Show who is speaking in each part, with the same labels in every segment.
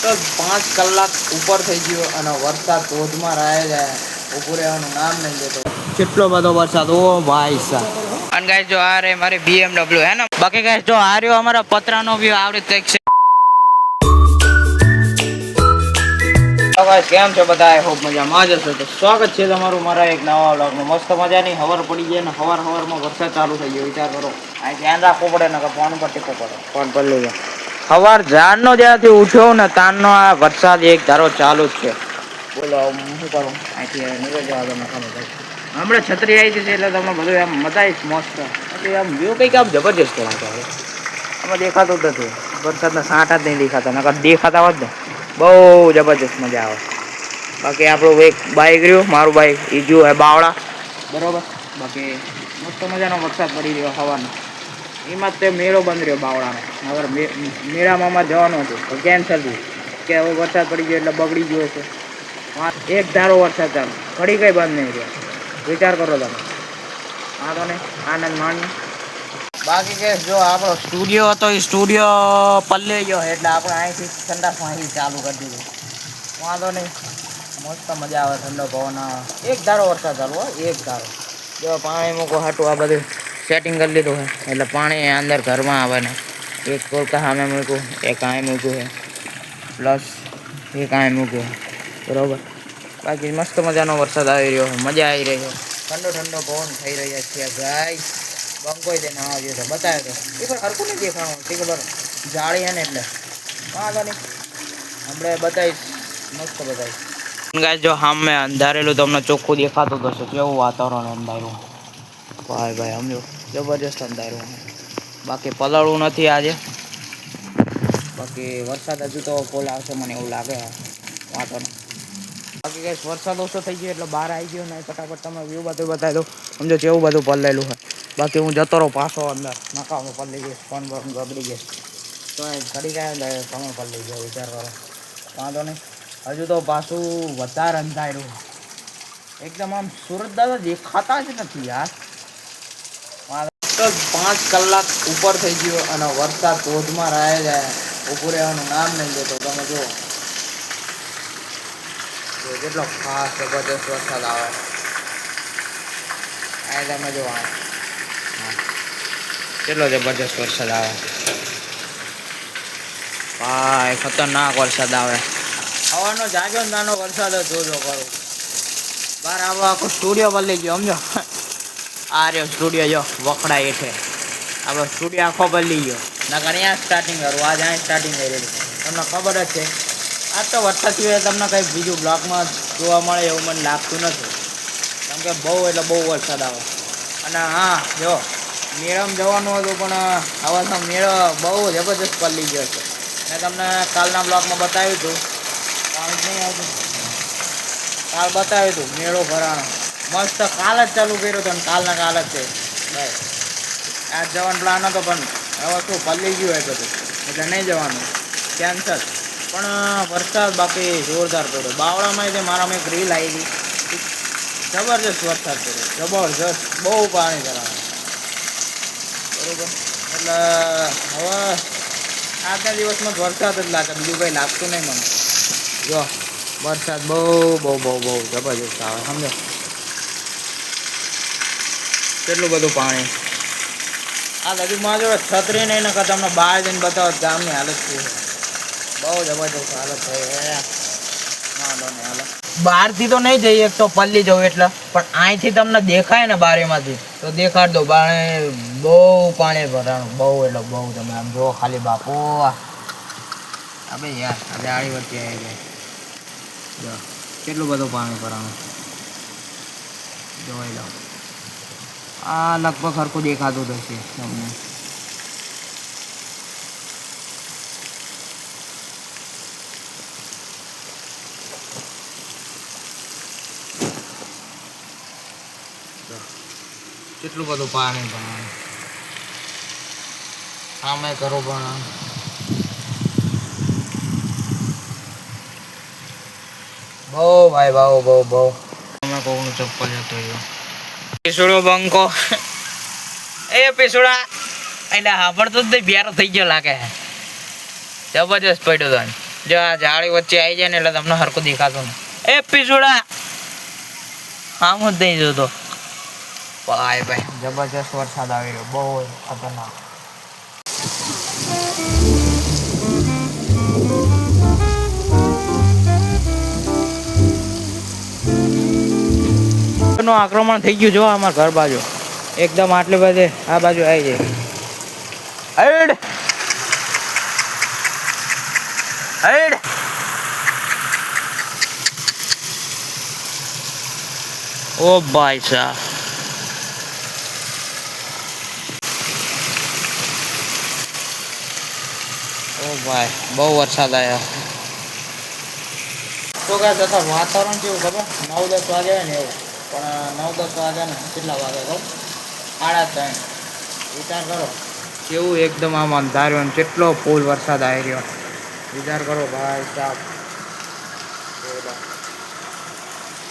Speaker 1: Total 5 કલાક ઉપર થઈ ગયો અને વરસાદ ધોધમાં રહે જાય, ઊભું રહેવાનું નામ નહીં લેતો. કેટલો બધો વરસાદ, ઓ ભાઈ સાહેબ. અને ગાઈસ જો આ રે મારી BMW હે ને. બાકી ગાઈસ જો આ રહ્યો અમારા પતરાનો વ્યૂ આવડી કંઈક છે. કેમ છો બધા? ખૂબ મજામાં જ હશો. તો સ્વાગત છે તમારું મારા એક નવા વ્લોગમાં. મસ્ત મજાની હવાર પડી જાય ને હવારમાં વરસાદ ચાલુ થઈ ગયો. વિચાર કરો, આ ધ્યાન રાખવું પડે ને કે ફોન પર ટીકો પડે, ફોન પર લઈ જાય. સવાર જાનનો જ્યાંથી ઉઠ્યો ને તાનનો આ વરસાદ એક ધારો ચાલુ જ છે. બોલો શું કરું, અહીંથી નીકળી જવા તમે ખબર. હમણાં છત્રી આવી છે એટલે તમે બધું એમ મતાઈશ મસ્ત. એટલે આમ વ્યૂ કંઈક આમ જબરજસ્ત લાગે. આમાં દેખાતું જ નથી, વરસાદના સાંટા જ નહીં દેખાતા, નકર દેખાતા હોત ને બહુ જબરજસ્ત મજા આવે. બાકી આપણું એક બાઈક રહ્યું, મારું બાઈક એ જો હે બાવળા બરોબર. બાકી મસ્ત મજાનો વરસાદ પડી રહ્યો સવારનો. એમાં જ તે મેળો બંધ રહ્યો બાવળાનો. હવે મેળામાં જવાનું હતું તો કેન્સલ થયું કે હવે વરસાદ પડી ગયો એટલે બગડી ગયો છે. એક ધારો વરસાદ ચાલુ, ઘડી કંઈ બંધ નહીં રહ્યો. વિચાર કરો તમે. હા તો ને આનંદ માણીએ. બાકી કે જો આપણો સ્ટુડિયો હતો એ સ્ટુડિયો પલ્લે ગયો એટલે આપણે અહીંથી ઠંડા પાણી ચાલુ કરી દીધું. વાંધો નહીં, મસ્ત મજા આવે, ઠંડો પવન આવે. એક ધારો વરસાદ ચાલુ હોય, એક ધારો. જો પાણી મૂકો હાટું આ બધું સેટિંગ કરી લીધું છે એટલે પાણી અંદર ઘરમાં આવે ને. એક કોલકા સામે મૂક્યું, એક અહીં મૂક્યું છે, પ્લસ એક અહીં મૂક્યું છે બરાબર. બાકી મસ્ત મજાનો વરસાદ આવી રહ્યો છે, મજા આવી રહી છે, ઠંડો ઠંડો પવન થઈ રહ્યા છે. ગાય બંકોઈ દઈને આવવા જોઈએ તો બતાવે તો એ પણ હરકું નહીં દેખાવાનું, તે ખબર જાળી છે ને એટલે વાંધો નહીં, આપણે બતાવીશ, મસ્ત બતાવીશ. ગાય જો સામે અંધારેલું તમને ચોખ્ખું દેખાતું હશે, કેવું વાતાવરણ અંધારું ભાઈ સમજો, જબરજસ્ત અંધારું. બાકી પલળવું નથી આજે, બાકી વરસાદ હજુ તો પોલ આવશે મને એવું લાગે. વાંધો નહીં. બાકી કંઈ વરસાદ ઓછો થઈ ગયો એટલે બહાર આવી ગયો ને ફટાફટ તમે વ્યૂ બધું બતાવી દો. સમજો કેવું બધું પલળેલું છે. બાકી હું જતો રહું પાછો અંદર, નકામું પલળી ગઈશ, ફોન બગડી ગઈશ તો ઘડી ગયા તમે પલળી ગયો. વિચાર કરો, વાંધો નહીં. હજુ તો પાછું વધારે અંધાર્યું, એકદમ આમ સુરત દાદા દેખાતા જ નથી યાર. 5 કલાક ઉપર થઈ ગયો અને વરસાદ ધોધમાં રહે જાય, ઊભું રહેવાનું નામ નહીં લેતો. તમે જુઓ કેટલો ખાસ જબરદસ્ત વરસાદ આવે. આ તમે જો કેટલો જબરજસ્ત વરસાદ આવે ભાઈ, ખતરનાક વરસાદ આવે. સવારનો જાગ્યો ને નાનો વરસાદ જ જોજો કરું. બહાર આવો આખો સ્ટુડિયો બદલી ગયો સમજો. આ રહ્યો સ્ટુડિયો, જો વખડા હેઠે આપણો સ્ટુડિયો આખો બદલી ગયો. નકર અહીંયા સ્ટાર્ટિંગ કરું, આજ અહીં સ્ટાર્ટિંગ કરેલું. તમને ખબર જ છે આજ તો વરસાદ સિવાય તમને કંઈ બીજું બ્લોકમાં જોવા મળે એવું મને લાગતું નથી, કેમ કે બહુ એટલે બહુ વરસાદ આવે. અને હા જો મેળામાં જવાનું હતું પણ હવે તો મેળો બહુ જબરજસ્ત પલળી ગયો છે. મેં તમને કાલના બ્લોગમાં બતાવ્યું હતું, પાણી જ નહીં આવતું, કાલ બતાવ્યું હતું મેળો ભરાણો મસ્ત. કાલ જ ચાલુ કર્યો હતો ને કાલના કાલ જ છે ભાઈ. આજ જવાનો પ્લાન હતો પણ હવે શું પલળી ગયું હોય બધું એટલે નહીં જવાનું, કેન્સલ. પણ વરસાદ બાકી જોરદાર પડ્યો. બાવળામાં જે મારામાં એક રીલ આવી હતી, જબરજસ્ત વરસાદ પડ્યો, જબરજસ્ત, બહુ પાણી ભરાવાનું બરાબર. એટલે હવે આજના દિવસમાં જ વરસાદ જ લાગે, બીજું કંઈ લાગતું નહીં મને. જો વરસાદ બહુ બહુ બહુ બહુ જબરજસ્ત આવે સમજો. કેટલું બધું પાણી. આ નદીમાં જો છત્રી નહીં નકર તમને બહાર જઈને બતાવો ગામની હાલત શું છે. બહુ જબરજસ્ત હાલત થઈ. વાંધો નહીં હાલત. બહારથી તો નહીં જઈએ એક તો પલ્લી જવું એટલે, પણ અહીંથી તમને દેખાય ને બારીમાંથી તો દેખાડ દો. બારે બહુ પાણી ભરાણું, બહુ એટલે બહુ. તમે આમ જુઓ ખાલી બાપુ, અબે યાર આ જાળી વચ્ચે આવી જાય. જો કેટલું બધું પાણી ભરાણું જોઈ લો. આ લગભગ સરખું દેખાતું હશે તમને. કેટલું બધું પાણી ભરાણું આમે કરો પણ બહુ ભાઈ બહુ બહુ બહુ. તમે કોકનું ચપ્પલ જતો રહ્યો. પીસુડો બંકો એ પીસુડા એટલે હાફડતો જ ભેરો થઈ ગયો લાગે, જબરજસ્ત પડ્યો તો. જો આ જાળી વચ્ચે આવી જાય ને એટલે તમને હરખું દેખાતું નહીં. એ પીસુડા આમ જ નહીં જોતો. ભાઈ જબરજસ્ત વરસાદ આવી રહ્યો, બહુ ખતરનાક. નું આક્રમણ થઈ ગયું જો અમારા ઘર બાજુ, એકદમ આટલી બધે આ બાજુ આવી જાય. હેડ હેડ ઓ ભાઈ સાહેબ, ઓ ભાઈ બહુ વરસાદ આવ્યો. તો કાંઈ જતા વાતાવરણ કેવું ખબર, 9-10 વાગે ને એવું, પણ 9-10 વાગે ને કેટલા વાગે કહું, 3:30. વિચાર કરો કેવું એકદમ આમ અંધાર્યું, કેટલો ફૂલ વરસાદ આવી રહ્યો. વિચાર કરો ભાઈ સાહેબ.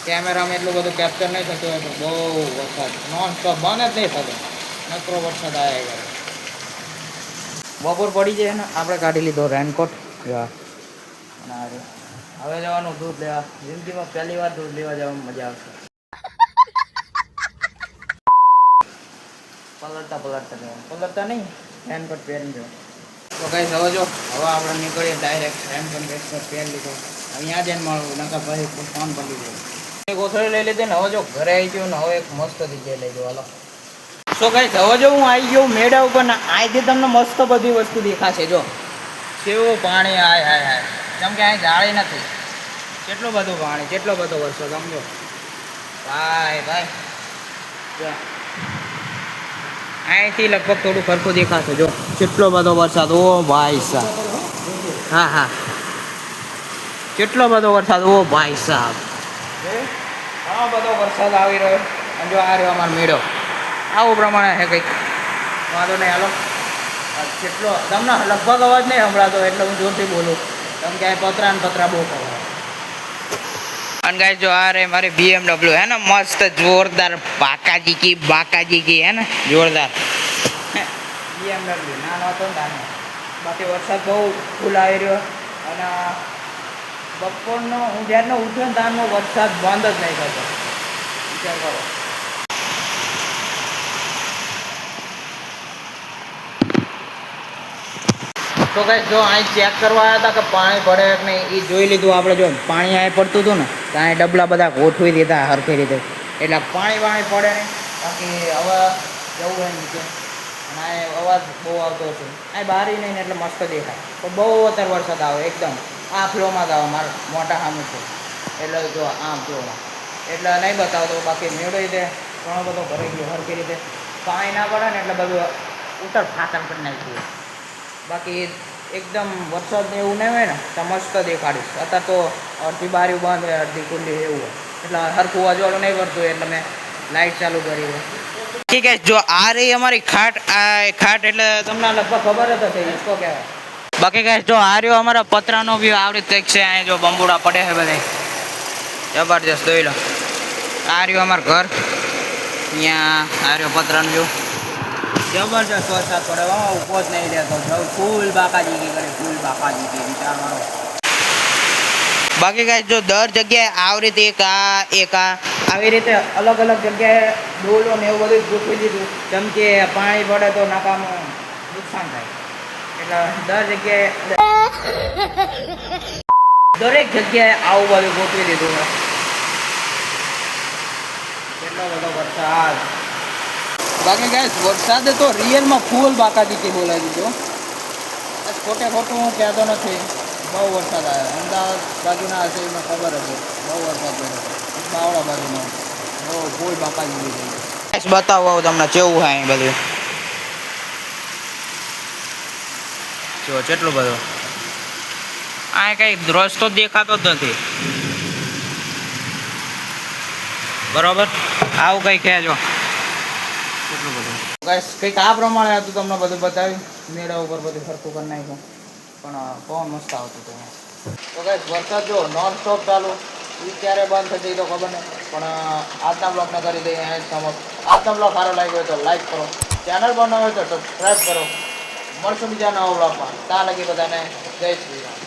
Speaker 1: કેમેરામાં એટલું બધું કેપ્ચર નહીં થતું હોય, બહુ વરસાદ નોન સ્ટોપ, બંધ જ નહીં થતો, નકરો વરસાદ આવ્યા કરે. બપોર પડી જાય ને આપણે કાઢી લીધો રેનકોટ. હવે જવાનું દૂધ લેવા, જિંદગીમાં પહેલી વાર દૂધ લેવા જવામાં મજા આવશે. પલટતા નહીં, રેનકોટ પહેરી જો. તો કઈ હવે જો હવે આપણે નીકળીએ ડાયરેક્ટ. રેનકોટ પહેરી લીધો, અહીંયા જઈને મારું નકા ભાઈ ફોન કરી લીધો, કોથળી લઈ લીધી ને. હવે જો ઘરે આવી ગયો ને, હવે એક મસ્ત જગ્યાએ લઈ જાઓ. હાલો સો ગાઈસ, હવે જો હું આવી ગયો મેળા ઉપર ને, અહીંથી તમને મસ્ત બધી વસ્તુ દેખાશે. જો કેવું પાણી, હાય હાય હાય, કેમ કે અહીં જાળી નથી. કેટલું બધું પાણી, કેટલો બધો વરસાદ, સમજો ભાઈ ભાઈ. અહીંથી લગભગ થોડું ખરખું દેખાશે. જો કેટલો બધો વરસાદ, ઓ ભાઈ સાહેબ. હા હા, કેટલો બધો વરસાદ, ઓ ભાઈ સાહેબ. ઘણો બધો વરસાદ આવી રહ્યો. અને જો આ રહ્યો અમારો મેળો, આવું પ્રમાણે છે કંઈક. વાંધો નહીં, હાલો. કેટલો તમને લગભગ અવાજ નહીં સંભળાતો એટલે હું જોરથી બોલું, કેમ કે પતરા ને પતરા બહુ ખબર. અને ગાઈસ જો આ રે મારી BMW હે ને, મસ્ત જોરદાર બાકાજી કી હે ને, જોરદાર BMW. નાનો હતો ને નાનો. બાકી વરસાદ બહુ ફૂલ આવી રહ્યો. અને બપોરનો હું જ્યારનો ઉઠ્યો ને ત્યારનો વરસાદ બંધ જ નહીં થતો. વિચાર કરો. તો ગાઈસ જો અહીં ચેક કરવા આવ્યા હતા કે પાણી પડે કે નહીં, એ જોઈ લીધું આપણે. જો પાણી અહીં પડતું હતું ને, તો અહીં ડબલા બધા ગોઠવી દીધા હરખી રીતે, એટલે પાણી પડે નહીં. બાકી હવે જવું હોય નીચે, અને અહીં અવાજ બહુ આવતો હતો. અહીં બારી નહીં એટલે મસ્ત દેખાય. તો બહુ અત્યારે વરસાદ આવે, એકદમ આ ફ્લોમાં જ આવે. મારા મોટા સામે છે એટલે જો આમ ફ્લોમાં, એટલે નહીં બતાવતો. બાકી મેળો રીતે ઘણો બધો ભરાઈ ગયો હરખી રીતે. પાણી ના પડે ને એટલે બધું ઉતર ફાકર કરી નાખ્યું. બાકી એકદમ વરસાદ એવું નહીં હોય ને તો મસ્ત દેખાડીશ. અત્યારે તો અડધી બારી બંધ હોય, અડધી ખુલ્લી એવું હોય, એટલે હરખું અજવાળું નહીં પડતું હોય એટલે મેં લાઇટ ચાલુ કરી હોય. ઠીક છે, જો આ રહી અમારી ખાટ. આ ખાટ એટલે તમને લગભગ ખબર જ હશે હિંચકો કહેવાય. બાકી ગાઈસ જો આ રહ્યો અમારા પતરાનો વ્યૂ, આવી રીતે છે. અહીંયા જો બંબુડા પડે છે બધા, જબરજસ્ત. જોઈ લો, આ રહ્યું અમારું ઘર. અહીંયા આ રહ્યો પતરાનો વ્યૂ, જબરજસ્ત વરસાદ પડે. ઊભો જ નહીં રહેતો, ફૂલ બાકાજી કરે, ફૂલ બાકાજી વિચાર મારો. બાકી ગાઈસ જો દર જગ્યાએ આવી રીતે એક આવી રીતે અલગ અલગ જગ્યાએ ડોલો ને એવું બધું ગોઠવી દીધું, જેમ કે પાણી પડે તો નાકામાં નુકસાન થાય. એટલે દર જગ્યાએ દરેક જગ્યાએ આવું બધું ગોઠવી દીધું. કેટલો બધો વરસાદ. બાકી ગાઈસ વરસાદે તો રિયલમાં ફૂલ બાકાજી બોલાવી દીધો. ખોટે ખોટું હું કહેતો નથી. બહુ વરસાદ આવ્યો. અમદાવાદ બાજુના હશે એમાં ખબર હશે, બહુ વરસાદ પડ્યો. બાવળા બાજુનો બહુ ફૂલ બાકાજી દીધી. બતાવો તમને કેવું હોય અહીં બધું. જો કેટલું બધું. આ કંઈ રસ્તો દેખાતો જ નથી. બરોબર, આવું કંઈ કહેજો. કેટલું બધું ગાઈસ કંઈક આ પ્રમાણે હતું, તમને બધું બતાવ્યું. મેળા ઉપર બધું સરખું કરી નાખ્યું, પણ પવન મસ્ત આવતું હતું. તો ગાઈસ વરસાદ જો નોન સ્ટોપ ચાલુ. એ ક્યારે બંધ થતી તો ખબર નહીં, પણ આજના બ્લોગને કરી દઈએ અહીં સમજ. આજનો બ્લોગ સારો લાગ્યો હોય તો લાઈક કરો, ચેનલ બનાવો હોય તો સબસ્ક્રાઈબ કરો. મળશું બીજા નવા બ્લોગમાં. ત્યાં લગી બધાને જય શ્રી રામ.